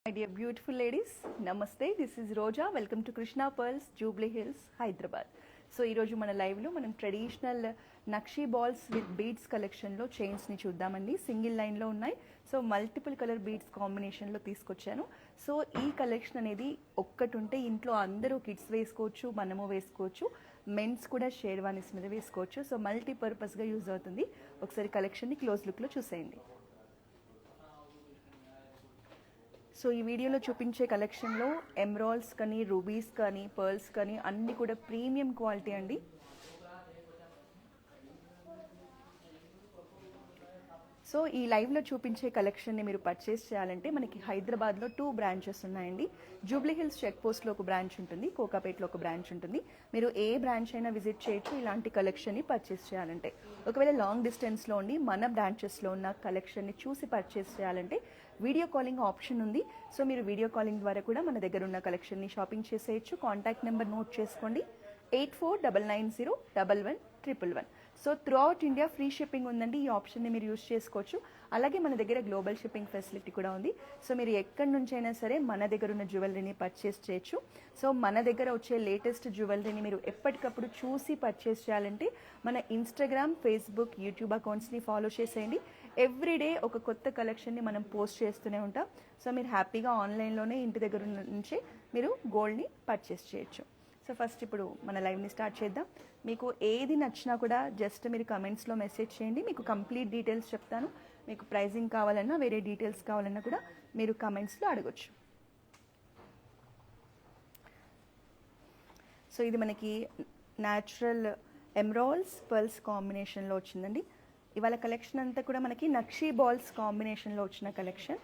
My dear beautiful ladies, Namaste. This is Roja. Welcome to Krishna Pearls, Jubilee Hills, Hyderabad. So ఈరోజు మన లైవ్లో మనం traditional nakshi balls with beads కలెక్షన్లో చైన్స్ని చూద్దామండి. Single లైన్లో ఉన్నాయి. సో మల్టిపుల్ కలర్ బీడ్స్ కాంబినేషన్లో తీసుకొచ్చాను. సో ఈ కలెక్షన్ అనేది ఒక్కటి ఉంటే ఇంట్లో అందరూ కిడ్స్ వేసుకోవచ్చు, మనము వేసుకోవచ్చు, మెన్స్ కూడా షేర్వానీస్ మీద వేసుకోవచ్చు. సో మల్టీపర్పస్గా యూజ్ అవుతుంది. ఒకసారి కలెక్షన్ని క్లోజ్ లుక్లో చూసేయండి. సో ఈ వీడియోలో చూపించే కలెక్షన్లో ఎమరాల్డ్స్ కానీ, రూబీస్ కానీ, పర్ల్స్ కానీ అన్నీ కూడా ప్రీమియం క్వాలిటీ అండి. సో ఈ లైవ్లో చూపించే కలెక్షన్ని మీరు పర్చేస్ చేయాలంటే మనకి హైదరాబాద్లో 2 బ్రాంచెస్ ఉన్నాయండి. జూబ్లీ హిల్స్ చెక్ పోస్ట్లో ఒక బ్రాంచ్ ఉంటుంది, కోకాపేట్లో ఒక బ్రాంచ్ ఉంటుంది. మీరు ఏ బ్రాంచ్ అయినా విజిట్ చేయొచ్చు ఇలాంటి కలెక్షన్ని పర్చేస్ చేయాలంటే. ఒకవేళ లాంగ్ డిస్టెన్స్లో ఉండి మన బ్రాంచెస్లో ఉన్న కలెక్షన్ని చూసి పర్చేస్ చేయాలంటే వీడియో కాలింగ్ ఆప్షన్ ఉంది. సో మీరు వీడియో కాలింగ్ ద్వారా కూడా మన దగ్గర ఉన్న కలెక్షన్ని షాపింగ్ చేసేయచ్చు. కాంటాక్ట్ నెంబర్ నోట్ చేసుకోండి, 8499011111. So through out India free shipping ఉందండి. ఈ ఆప్షన్ని మీరు యూజ్ చేసుకోవచ్చు. అలాగే మన దగ్గర గ్లోబల్ షిప్పింగ్ ఫెసిలిటీ కూడా ఉంది. సో మీరు ఎక్కడి నుంచైనా సరే మన దగ్గర ఉన్న జ్యువెలరీని పర్చేస్ చేయొచ్చు. సో మన దగ్గర వచ్చే లేటెస్ట్ జ్యువెలరీని మీరు ఎప్పటికప్పుడు చూసి పర్చేస్ చేయాలంటే మన ఇన్స్టాగ్రామ్, ఫేస్బుక్, యూట్యూబ్ అకౌంట్స్ని ఫాలో చేసేయండి. ఎవ్రీడే ఒక కొత్త కలెక్షన్ని మనం పోస్ట్ చేస్తూనే ఉంటాం. సో మీరు హ్యాపీగా ఆన్లైన్లోనే ఇంటి దగ్గర నుంచే మీరు గోల్డ్ని పర్చేస్ చేయొచ్చు. సో ఫస్ట్ ఇప్పుడు మన లైవ్ని స్టార్ట్ చేద్దాం. మీకు ఏది నచ్చినా కూడా జస్ట్ మీరు కమెంట్స్లో మెసేజ్ చేయండి. మీకు కంప్లీట్ డీటెయిల్స్ చెప్తాను. మీకు ప్రైజింగ్ కావాలన్నా, వేరే డీటెయిల్స్ కావాలన్నా కూడా మీరు కమెంట్స్లో అడగొచ్చు. సో ఇది మనకి న్యాచురల్ ఎమరాల్డ్స్ పర్ల్స్ కాంబినేషన్లో వచ్చిందండి. ఇవాళ కలెక్షన్ అంతా కూడా మనకి నక్షీ బాల్స్ కాంబినేషన్లో వచ్చిన కలెక్షన్.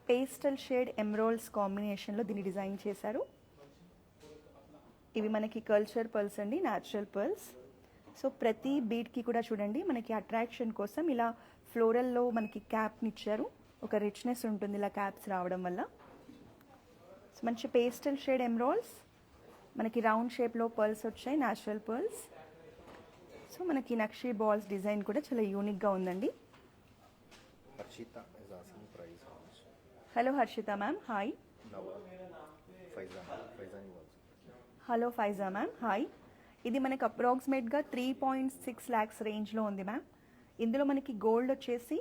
పేస్టల్ షేడ్ ఎమరాల్డ్స్ కాంబినేషన్లో దీన్ని డిజైన్ చేశారు. ఇవి మనకి కల్చర్ పర్ల్స్ అండి, న్యాచురల్ పర్ల్స్. సో ప్రతి బీడ్కి కూడా చూడండి మనకి అట్రాక్షన్ కోసం ఇలా ఫ్లోరల్లో మనకి క్యాప్ని ఇచ్చారు. ఒక రిచ్నెస్ ఉంటుంది ఇలా క్యాప్స్ రావడం వల్ల. సో మంచి పేస్టల్ షేడ్ ఎమరాల్డ్స్, మనకి రౌండ్ షేప్లో పర్ల్స్ వచ్చాయి, న్యాచురల్ పర్ల్స్. సో మనకి నక్షీ బాల్స్ డిజైన్ కూడా చాలా యూనిక్గా ఉందండి. Hello Harshitha ma'am, hi. Hello Faiza ma'am, hi. ఇది మనకి అప్రాక్సిమేట్గా 3.6 lakhs రేంజ్లో ఉంది మ్యామ్. ఇందులో మనకి గోల్డ్ వచ్చేసి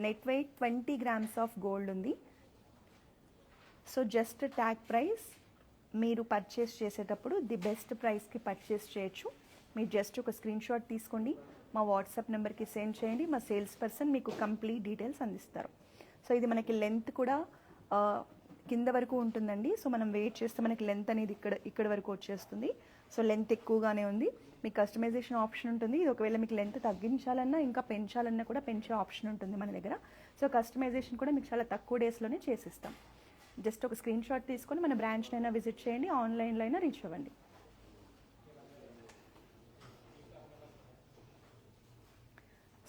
net weight 20 grams of gold ఉంది. సో జస్ట్ ట్యాగ్ ప్రైస్ మీరు పర్చేస్ చేసేటప్పుడు ది బెస్ట్ ప్రైస్కి పర్చేస్ చేయొచ్చు. మీరు జస్ట్ ఒక స్క్రీన్ షాట్ తీసుకోండి, మా వాట్సాప్ నెంబర్కి సెండ్ చేయండి. మా సేల్స్ పర్సన్ మీకు కంప్లీట్ డీటెయిల్స్ అందిస్తారు. సో ఇది మనకి లెంత్ కూడా కింద వరకు ఉంటుందండి. సో మనం వెయిట్ చేస్తే మనకి లెంత్ అనేది ఇక్కడ వరకు వచ్చేస్తుంది. సో లెంత్ ఎక్కువగానే ఉంది. మీకు కస్టమైజేషన్ ఆప్షన్ ఉంటుంది. ఇది ఒకవేళ మీకు లెంత్ తగ్గించాలన్నా ఇంకా పెంచాలన్నా కూడా పెంచే ఆప్షన్ ఉంటుంది మన దగ్గర. సో కస్టమైజేషన్ కూడా మీకు చాలా తక్కువ డేస్లోనే చేసిస్తాం. జస్ట్ ఒక స్క్రీన్ షాట్ తీసుకొని మన బ్రాంచ్నైనా విజిట్ చేయండి, ఆన్లైన్లో అయినా రీచ్ అవ్వండి.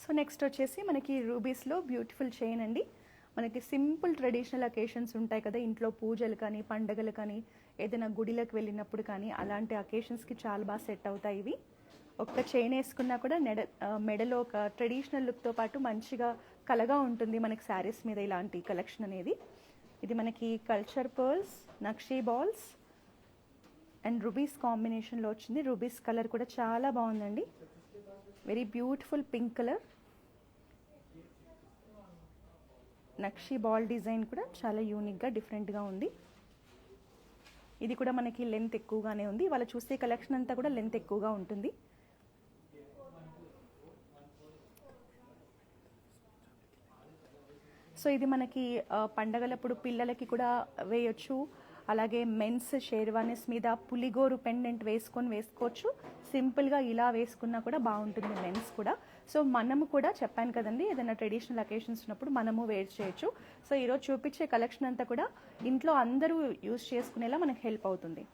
సో నెక్స్ట్ వచ్చేసి మనకి రూబీస్లో బ్యూటిఫుల్ చైన్ అండి. మనకి సింపుల్ ట్రెడిషనల్ అకేషన్స్ ఉంటాయి కదా, ఇంట్లో పూజలు కానీ, పండగలు కానీ, ఏదైనా గుడిలకు వెళ్ళినప్పుడు కానీ అలాంటి అకేషన్స్కి చాలా బాగా సెట్ అవుతాయి ఇవి. ఒక్క చైన్ వేసుకున్నా కూడా మెడలో ఒక ట్రెడిషనల్ లుక్తో పాటు మంచిగా కలగా ఉంటుంది మనకి శారీస్ మీద ఇలాంటి కలెక్షన్ అనేది. ఇది మనకి culture pearls, nakshi balls and rubies కాంబినేషన్లో వచ్చింది. రూబీస్ కలర్ కూడా చాలా బాగుందండి, very beautiful pink colour. Nakshi ball design కూడా చాలా యూనిక్గా డిఫరెంట్గా ఉంది. ఇది కూడా మనకి లెంత్ ఎక్కువగానే ఉంది. ఇవాళ చూసే కలెక్షన్ అంతా కూడా లెంత్ ఎక్కువగా ఉంటుంది. సో ఇది మనకి పండగలప్పుడు పిల్లలకి కూడా వేయొచ్చు. అలాగే మెన్స్ షేర్వానీస్ మీద పులిగోరు పెండెంట్ వేసుకోవచ్చు. సింపుల్గా ఇలా వేసుకున్నా కూడా బాగుంటుంది మెన్స్ కూడా. సో మనము కూడా చెప్పాను కదండి, ఏదైనా ట్రెడిషనల్ అకేషన్స్ ఉన్నప్పుడు మనము వేర్ చేయొచ్చు. సో ఈరోజు చూపించే కలెక్షన్ అంతా కూడా ఇంట్లో అందరూ యూజ్ చేసుకునేలా మనకు హెల్ప్ అవుతుంది.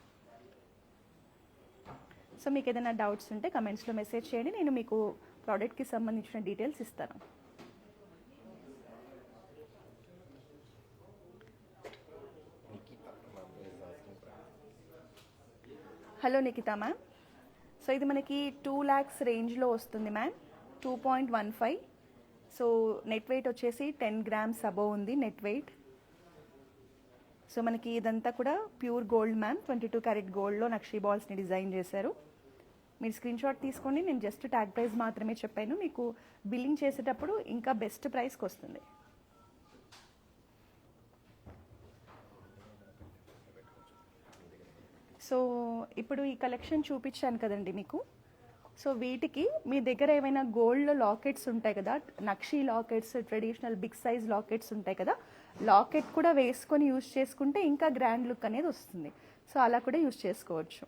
సో మీకు ఏదైనా డౌట్స్ ఉంటే కమెంట్స్లో మెసేజ్ చేయండి, నేను మీకు ప్రోడక్ట్కి సంబంధించిన డీటెయిల్స్ ఇస్తాను. Hello Nikhita ma'am. సో ఇది మనకి 2 lakhs రేంజ్లో వస్తుంది మ్యామ్, 2.15. సో నెట్ వెయిట్ వచ్చేసి 10 గ్రామ్స్ అబోవ్ ఉంది నెట్ వెయిట్. సో మనకి ఇదంతా కూడా ప్యూర్ గోల్డ్ మ్యామ్, 22 క్యారెట్ గోల్డ్లో నక్షీ బాల్స్ని డిజైన్ చేశారు. మీరు స్క్రీన్ షాట్ తీసుకోండి. నేను జస్ట్ ట్యాగ్ ప్రైస్ మాత్రమే చెప్పాను, మీకు బిల్లింగ్ చేసేటప్పుడు ఇంకా బెస్ట్ ప్రైస్కి వస్తుంది. సో ఇప్పుడు ఈ కలెక్షన్ చూపించాను కదండి మీకు. సో వీటికి మీ దగ్గర ఏమైనా గోల్డ్ లాకెట్స్ ఉంటాయి కదా, nakshi lockets, traditional big size lockets ఉంటాయి కదా, లాకెట్ కూడా వేసుకొని యూజ్ చేసుకుంటే ఇంకా గ్రాండ్ లుక్ అనేది వస్తుంది. సో అలా కూడా యూజ్ చేసుకోవచ్చు.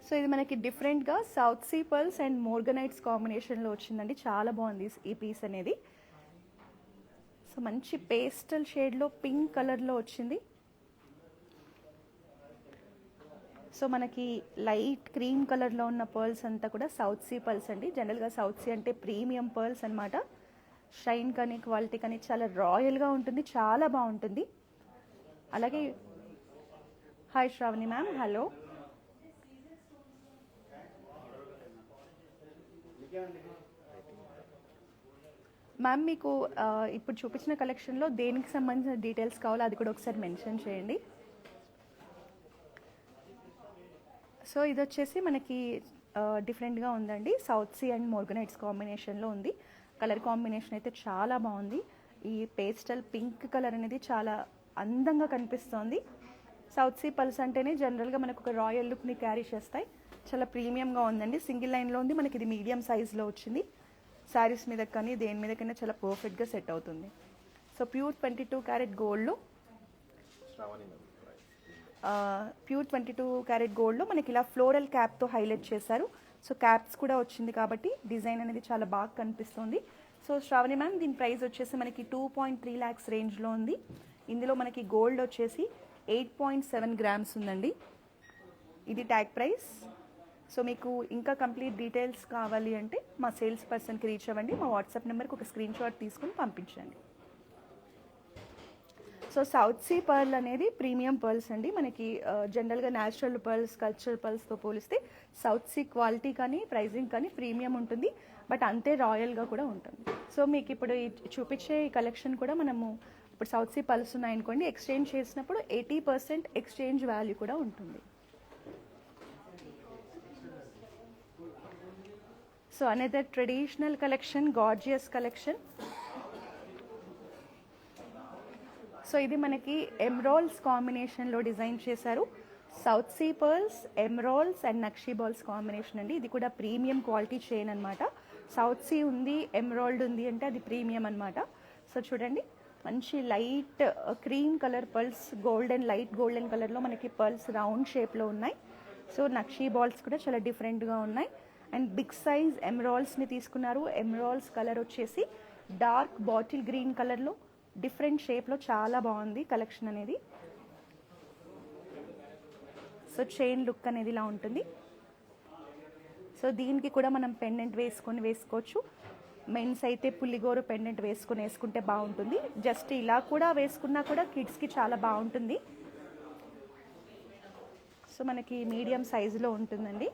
సో ఇది మనకి డిఫరెంట్గా సౌత్ సీ పర్ల్స్ అండ్ మోర్గనైట్స్ కాంబినేషన్లో వచ్చిందండి. చాలా బాగుంది ఈ పీస్ అనేది. సో మంచి పేస్టల్ షేడ్లో పింక్ కలర్లో వచ్చింది. సో మనకి లైట్ క్రీమ్ కలర్లో ఉన్న పర్ల్స్ అంతా కూడా సౌత్ సీ పర్ల్స్ అండి. జనరల్గా సౌత్ సీ అంటే ప్రీమియం పర్ల్స్ అనమాట. షైన్ కానీ క్వాలిటీ కానీ చాలా రాయల్గా ఉంటుంది, చాలా బాగుంటుంది. అలాగే hi Shravani ma'am, hello. Ma'am మీకు ఇప్పుడు చూపించిన కలెక్షన్లో దేనికి సంబంధించిన డీటెయిల్స్ కావాలో అది కూడా ఒకసారి మెన్షన్ చేయండి. సో ఇది వచ్చేసి మనకి డిఫరెంట్గా ఉందండి. సౌత్ సీ అండ్ మోర్గనైట్స్ కాంబినేషన్లో ఉంది. కలర్ కాంబినేషన్ అయితే చాలా బాగుంది. ఈ పేస్టల్ పింక్ కలర్ అనేది చాలా అందంగా కనిపిస్తోంది. సౌత్ సీ పల్స్ అంటేనే జనరల్గా మనకు ఒక రాయల్ లుక్ని క్యారీ చేస్తాయి. చాలా ప్రీమియంగా ఉందండి. సింగిల్ లైన్లో ఉంది. మనకి ఇది మీడియం సైజ్లో వచ్చింది. శారీస్ మీద కానీ దేని మీదకైనా చాలా పర్ఫెక్ట్గా సెట్ అవుతుంది. సో ప్యూర్ 22 క్యారెట్ గోల్డ్లో మనకి ఇలా ఫ్లోరల్ క్యాప్తో హైలైట్ చేశారు. సో క్యాప్స్ కూడా వచ్చింది కాబట్టి డిజైన్ అనేది చాలా బాగా కనిపిస్తుంది. సో శ్రావణి మ్యామ్, దీని ప్రైస్ వచ్చేసి మనకి 2.3 lakhs రేంజ్లో ఉంది. ఇందులో మనకి గోల్డ్ వచ్చేసి 8.7 గ్రామ్స్ ఉందండి. ఇది ట్యాగ్ ప్రైస్. సో మీకు ఇంకా కంప్లీట్ డీటెయిల్స్ కావాలి అంటే మా సేల్స్ పర్సన్కి రీచ్ అవ్వండి. మా వాట్సాప్ నెంబర్కి ఒక స్క్రీన్ షాట్ తీసుకుని పంపించండి. సో సౌత్ సీ పర్ల్ అనేది ప్రీమియం పర్ల్స్ అండి. మనకి జనరల్గా న్యాచురల్ పర్ల్స్, కల్చరల్ పర్ల్స్తో పోలిస్తే సౌత్ సీ క్వాలిటీ కానీ ప్రైజింగ్ కానీ ప్రీమియం ఉంటుంది, బట్ అంతే రాయల్గా కూడా ఉంటుంది. సో మీకు ఇప్పుడు చూపించే ఈ కలెక్షన్ కూడా మనము ఇప్పుడు సౌత్ సీ పర్ల్స్ ఉన్నాయనుకోండి, ఎక్స్చేంజ్ చేసినప్పుడు 80% ఎక్స్చేంజ్ వాల్యూ కూడా ఉంటుంది. So another traditional collection, gorgeous collection. So ఇది మనకి ఎమ్రాల్స్ కాంబినేషన్లో డిజైన్ చేశారు. South sea pearls, emeralds and nakshi balls combination అండి. ఇది కూడా ప్రీమియం క్వాలిటీ చైన్ అనమాట. సౌత్ సీ ఉంది, ఎమ్రాల్డ్ ఉంది అంటే అది ప్రీమియం అనమాట. సో చూడండి, మంచి light cream colour pearls, golden, light golden కలర్లో మనకి పర్ల్స్ రౌండ్ షేప్లో ఉన్నాయి. సో నక్షీ బాల్స్ కూడా చాలా డిఫరెంట్గా ఉన్నాయి. అండ్ బిగ్ సైజ్ ఎమరాల్డ్స్ని తీసుకున్నారు. ఎమరాల్డ్స్ కలర్ వచ్చేసి డార్క్ బాటిల్ గ్రీన్ కలర్లో డిఫరెంట్ షేప్లో చాలా బాగుంది కలెక్షన్ అనేది. సో చైన్ లుక్ అనేది ఇలా ఉంటుంది. సో దీనికి కూడా మనం పెండెంట్ వేసుకోవచ్చు. మెన్స్ అయితే పుల్లిగోరు పెండెంట్ వేసుకుంటే బాగుంటుంది. జస్ట్ ఇలా కూడా వేసుకున్నా కూడా కిడ్స్కి చాలా బాగుంటుంది. సో మనకి మీడియం సైజులో ఉంటుందండి.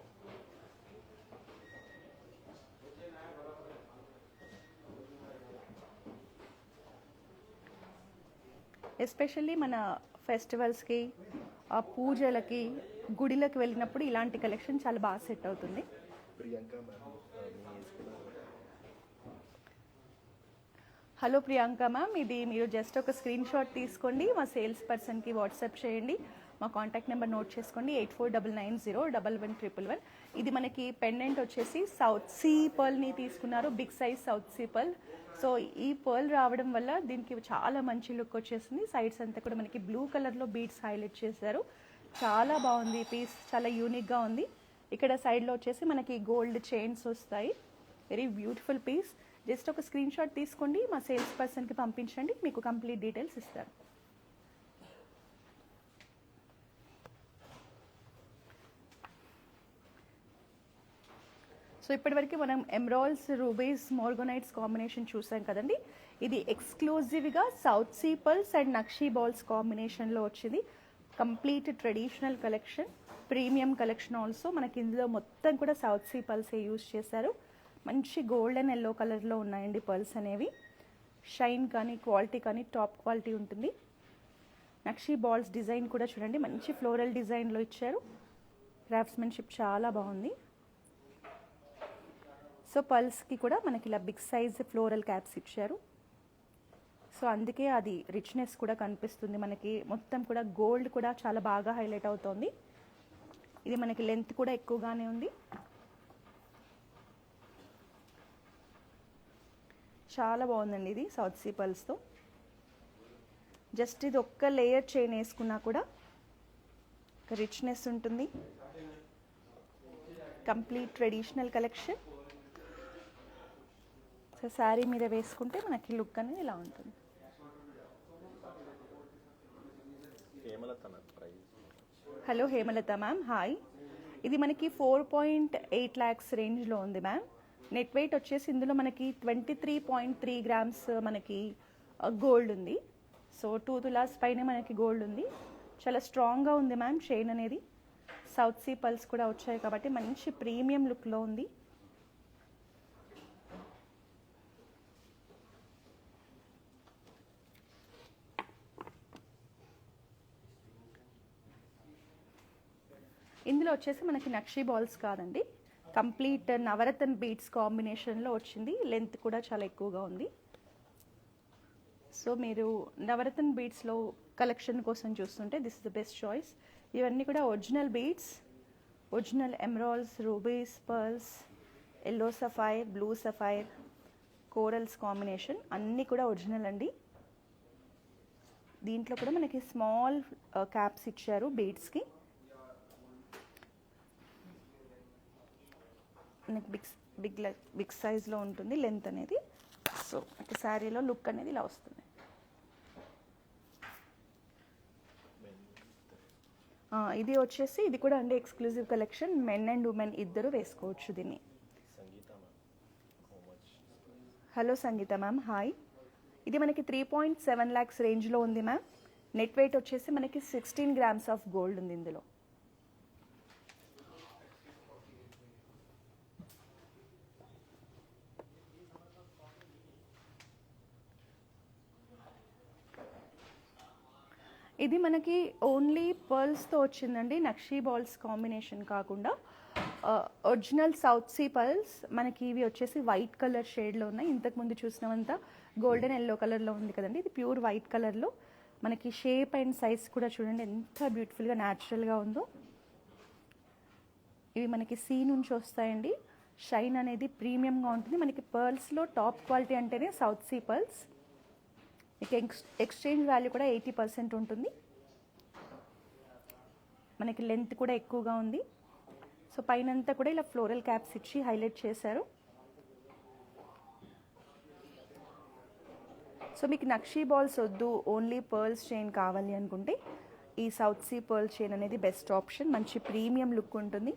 ఎస్పెషల్లీ మన ఫెస్టివల్స్కి, పూజలకి, గుడిలకు వెళ్ళినప్పుడు ఇలాంటి కలెక్షన్ చాలా బాగా సెట్ అవుతుంది. హలో ప్రియాంక మ్యామ్, ఇది మీరు జస్ట్ ఒక స్క్రీన్ షాట్ తీసుకోండి, మా సేల్స్ పర్సన్కి వాట్సాప్ చేయండి. మా కాంటాక్ట్ నెంబర్ నోట్ చేసుకోండి, 8499011111. ఇది మనకి పెండెంట్ వచ్చేసి సౌత్ సీ పర్ల్ని తీసుకున్నారు, big size south sea pearl. So ఈ పర్ల్ రావడం వల్ల దీనికి చాలా మంచి లుక్ వచ్చేసింది. సైడ్స్ అంతా కూడా మనకి బ్లూ కలర్లో బీడ్స్ హైలైట్ చేశారు. చాలా బాగుంది ఈ పీస్, చాలా యూనిక్గా ఉంది. ఇక్కడ సైడ్లో వచ్చేసి మనకి గోల్డ్ చైన్స్ వస్తాయి. Very beautiful piece. జస్ట్ ఒక స్క్రీన్ షాట్ తీసుకోండి, మా సేల్స్ పర్సన్కి పంపించండి, మీకు కంప్లీట్ డీటెయిల్స్ ఇస్తారు. సో ఇప్పటివరకు మనం ఎమరాల్డ్స్, రూబీస్, మోర్గనైట్స్ కాంబినేషన్ చూసాం కదండి. ఇది ఎక్స్క్లూజివ్గా south sea pearls and nakshi balls కాంబినేషన్లో వచ్చింది. Complete traditional collection. Premium collection also. మనకి ఇందులో మొత్తం కూడా సౌత్ సీ పర్ల్సే యూజ్ చేశారు. మంచి గోల్డెన్ ఎల్లో కలర్లో ఉన్నాయండి పర్ల్స్ అనేవి. షైన్ కానీ క్వాలిటీ కానీ టాప్ క్వాలిటీ ఉంటుంది. నక్షీ బాల్స్ డిజైన్ కూడా చూడండి, మంచి ఫ్లోరల్ డిజైన్లో ఇచ్చారు. క్రాఫ్ట్స్మెన్షిప్ చాలా బాగుంది. సో పర్ల్స్కి కూడా మనకి ఇలా బిగ్ సైజ్ ఫ్లోరల్ క్యాప్స్ ఇచ్చారు. సో అందుకే అది రిచ్నెస్ కూడా కనిపిస్తుంది మనకి. మొత్తం కూడా గోల్డ్ కూడా చాలా బాగా హైలైట్ అవుతోంది. ఇది మనకి లెంత్ కూడా ఎక్కువగానే ఉంది. చాలా బాగుందండి ఇది సౌత్ సీ పర్ల్స్తో. జస్ట్ ఇది ఒక్క లేయర్ చైన్ వేసుకున్నా కూడా ఒక రిచ్నెస్ ఉంటుంది. Complete traditional collection. So sari మీద వేసుకుంటే మనకి లుక్ అనేది ఇలా ఉంటుంది. Hello Hemalatha ma'am, hi. ఇది మనకి 4.8 lakhs రేంజ్లో ఉంది మ్యామ్. నెట్ వెయిట్ వచ్చేసి ఇందులో మనకి 23.3 grams మనకి గోల్డ్ ఉంది. సో 2 tulas పైన మనకి గోల్డ్ ఉంది. చాలా స్ట్రాంగ్గా ఉంది మ్యామ్ చైన్ అనేది. సౌత్ సీ పర్ల్స్ కూడా వచ్చాయి కాబట్టి మంచి ప్రీమియం లుక్లో ఉంది. ఇందులో వచ్చేసి మనకి నక్షీ బాల్స్ కాదండి, కంప్లీట్ నవరత్న బీడ్స్ కాంబినేషన్లో వచ్చింది. లెంత్ కూడా చాలా ఎక్కువగా ఉంది. సో మీరు నవరత్న బీడ్స్లో కలెక్షన్ కోసం చూస్తుంటే this is the best choice. ఇవన్నీ కూడా original beads, original emeralds, rubies, pearls, yellow sapphire, blue sapphire, corals combination అన్నీ కూడా ఒరిజినల్ అండి. దీంట్లో కూడా మనకి స్మాల్ క్యాప్స్ ఇచ్చారు బీడ్స్కి. మనకి బిగ్ సైజ్లో ఉంటుంది లెంత్ అనేది. సో శారీలో లుక్ అనేది ఇలా వస్తుంది. ఇది వచ్చేసి ఇది కూడా అండి exclusive collection. Men and women ఇద్దరు వేసుకోవచ్చు దీన్ని. హలో సంగీత మ్యామ్, హాయ్. ఇది మనకి 3.7 lakhs రేంజ్లో ఉంది మ్యామ్. నెట్ వెయిట్ వచ్చేసి మనకి 16 grams ఆఫ్ గోల్డ్ ఉంది ఇందులో. ఇది మనకి ఓన్లీ పర్ల్స్తో వచ్చిందండి, నక్షీ బాల్స్ కాంబినేషన్ కాకుండా. ఒరిజినల్ సౌత్ సీ పర్ల్స్ మనకి ఇవి వచ్చేసి వైట్ కలర్ షేడ్లో ఉన్నాయి. ఇంతకుముందు చూసినవంతా గోల్డెన్ ఎల్లో కలర్లో ఉంది కదండి, ఇది ప్యూర్ వైట్ కలర్లో. మనకి షేప్ అండ్ సైజ్ కూడా చూడండి ఎంత బ్యూటిఫుల్గా న్యాచురల్గా ఉందో. ఇవి మనకి సీ నుంచి వస్తాయండి. షైన్ అనేది ప్రీమియంగా ఉంటుంది. మనకి పర్ల్స్లో టాప్ క్వాలిటీ అంటేనే సౌత్ సీ పర్ల్స్. ఇక ఎక్స్చేంజ్ వాల్యూ కూడా 80% ఉంటుంది. మనకి లెంత్ కూడా ఎక్కువగా ఉంది. సో పైనంతా కూడా ఇలా ఫ్లోరల్ క్యాప్స్ ఇచ్చి హైలైట్ చేశారు. సో మీకు నక్షీ బాల్స్ వద్దు, ఓన్లీ పర్ల్స్ చైన్ కావాలి అనుకుంటే ఈ సౌత్ సీ పర్ల్ చైన్ అనేది బెస్ట్ ఆప్షన్. మంచి ప్రీమియం లుక్ ఉంటుంది.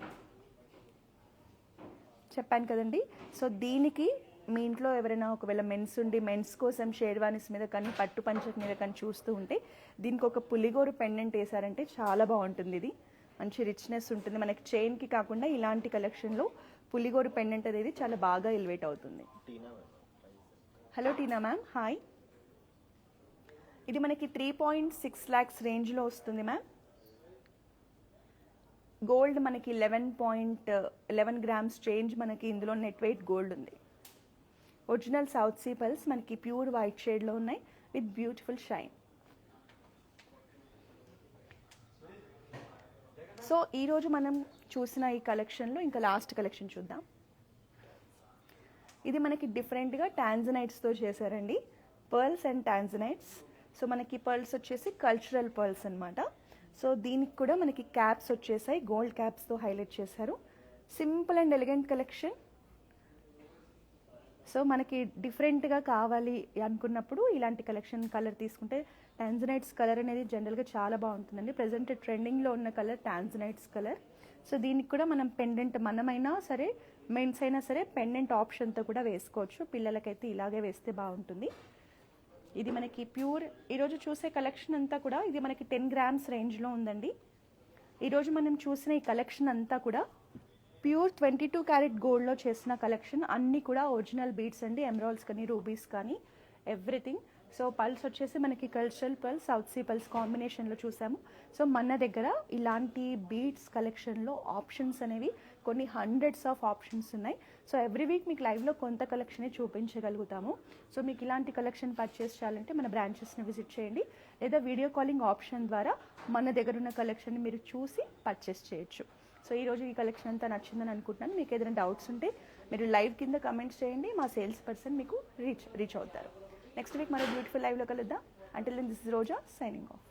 చెప్పాను కదండి. సో దీనికి మీ ఇంట్లో ఎవరైనా ఒకవేళ మెన్స్ ఉండి మెన్స్ కోసం షేర్వానీస్ మీద కానీ పట్టు పంచల మీద కానీ చూస్తూ ఉంటే దీనికి ఒక పులిగోరు పెండెంట్ వేసారంటే చాలా బాగుంటుంది. ఇది మంచి రిచ్నెస్ ఉంటుంది. మనకి చైన్కి కాకుండా ఇలాంటి కలెక్షన్లో పులిగోరు పెండెంట్ అనేది చాలా బాగా ఎలివేట్ అవుతుంది. హలో టీనా మ్యామ్, హాయ్. ఇది మనకి 3.6 lakhs రేంజ్లో వస్తుంది మ్యామ్. గోల్డ్ మనకి 11.11 grams చేంజ్ మనకి ఇందులో నెట్ వెయిట్ గోల్డ్ ఉంది. ఒరిజినల్ సౌత్ సీ పర్ల్స్ మనకి ప్యూర్ వైట్ షేడ్లో ఉన్నాయి విత్ బ్యూటిఫుల్ షైన్. సో ఈరోజు మనం చూసిన ఈ కలెక్షన్లో ఇంకా లాస్ట్ కలెక్షన్ చూద్దాం. ఇది మనకి డిఫరెంట్గా టాంజనైట్స్తో చేశారండి, పర్ల్స్ అండ్ టాంజనైట్స్. సో మనకి పర్ల్స్ వచ్చేసి కల్చరల్ పర్ల్స్ అనమాట. సో దీనికి కూడా మనకి క్యాప్స్ వచ్చేసాయి, గోల్డ్ క్యాప్స్తో హైలైట్ చేశారు. Simple and elegant collection. So మనకి డిఫరెంట్గా కావాలి అనుకున్నప్పుడు ఇలాంటి కలెక్షన్ కలర్ తీసుకుంటే, టాంజనైట్స్ కలర్ అనేది జనరల్గా చాలా బాగుంటుందండి. ప్రజెంట్ ట్రెండింగ్లో ఉన్న కలర్ టాంజనైట్స్ కలర్. సో దీనికి కూడా మనం పెండెంట్, మనమైనా సరే మెన్స్ అయినా సరే పెండెంట్ ఆప్షన్తో కూడా వేసుకోవచ్చు. పిల్లలకైతే ఇలాగే వేస్తే బాగుంటుంది. ఇది మనకి ప్యూర్ ఈరోజు చూసే కలెక్షన్ అంతా కూడా ఇది మనకి 10 grams రేంజ్లో ఉందండి. ఈరోజు మనం చూసిన ఈ కలెక్షన్ అంతా కూడా ప్యూర్ 22 క్యారెట్ గోల్డ్లో చేసిన కలెక్షన్. అన్నీ కూడా ఒరిజినల్ బీడ్స్ అండి, ఎమరాల్డ్స్ కానీ రూబీస్ కానీ ఎవ్రీథింగ్. సో పల్స్ వచ్చేసి మనకి cultural pearls, south sea pearls కాంబినేషన్లో చూసాము. సో మన దగ్గర ఇలాంటి బీడ్స్ కలెక్షన్లో ఆప్షన్స్ అనేవి కొన్ని హండ్రెడ్స్ ఆఫ్ ఆప్షన్స్ ఉన్నాయి. సో ఎవ్రీ వీక్ మీకు లైవ్లో కొంత కలెక్షనే చూపించగలుగుతాము. సో మీకు ఇలాంటి కలెక్షన్ పర్చేస్ చేయాలంటే మన బ్రాంచెస్ని విజిట్ చేయండి, లేదా వీడియో కాలింగ్ ఆప్షన్ ద్వారా మన దగ్గర ఉన్న కలెక్షన్ని మీరు చూసి పర్చేస్ చేయొచ్చు. సో ఈరోజు ఈ కలెక్షన్ అంతా నచ్చిందని అనుకుంటున్నాను. మీకు ఏదైనా డౌట్స్ ఉంటే మీరు లైవ్ కింద కమెంట్స్ చేయండి, మా సేల్స్ పర్సన్ మీకు రీచ్ అవుతారు. నెక్స్ట్ వీక్ మరో బ్యూటిఫుల్ లైవ్లో కలుద్దాం. Until then this is Roja signing of.